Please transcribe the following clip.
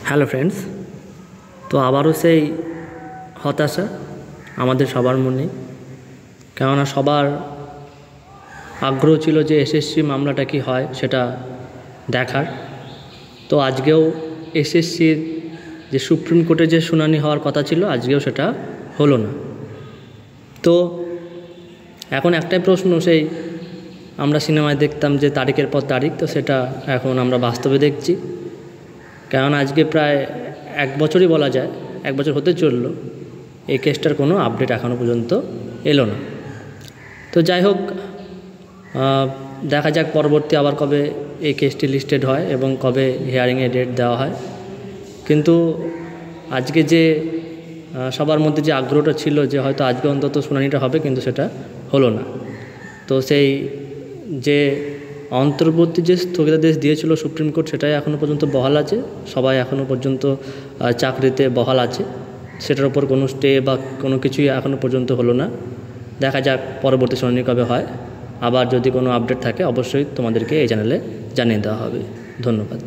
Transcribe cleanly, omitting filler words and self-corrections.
Hello friends, তো আবারও সেই হতাশা আমাদের সবার মনে। কেননা সবার আগ্রহ ছিল যে এসএসসি মামলাটা কি হয় সেটা দেখার। তো আজকেও এসএসসির যে সুপ্রিম কোর্টে যে শুনানি হওয়ার কথা ছিল আজকেও সেটা হলো না। তো এখন একটাই প্রশ্ন, সেই আমরা সিনেমায় দেখতাম যে তারিখের পর তারিখ, তো সেটা এখন আমরা বাস্তবে দেখছি। কারণ আজকে প্রায় 1 বছরই বলা যায়, 1 বছর হতে চললো, এই কেসটার কোনো আপডেট এখনও পর্যন্ত এলো না। তো যাই হোক, দেখা যাক পরবর্তী আবার কবে এই কেসটি লিস্টেড হয় এবং কবে হিয়ারিংয়ের ডেট দেওয়া হয়। কিন্তু আজকে যে সবার মধ্যে যে আগ্রহটা ছিল যে হয়তো আজকে অন্তত শুনানিটা হবে, কিন্তু সেটা হলো না। তো সেই যে অন্তর্বর্তী যে স্থগিতাদেশ দিয়েছিল সুপ্রিম কোর্ট, সেটাই এখনও পর্যন্ত বহাল আছে। সবাই এখনও পর্যন্ত চাকরিতে বহাল আছে, সেটার উপর কোনো স্টে বা কোনো কিছুই এখনও পর্যন্ত হলো না। দেখা যাক পরবর্তী শুনানি কবে হয়। আবার যদি কোনো আপডেট থাকে অবশ্যই তোমাদেরকে এই চ্যানেলে জানিয়ে দেওয়া হবে। ধন্যবাদ।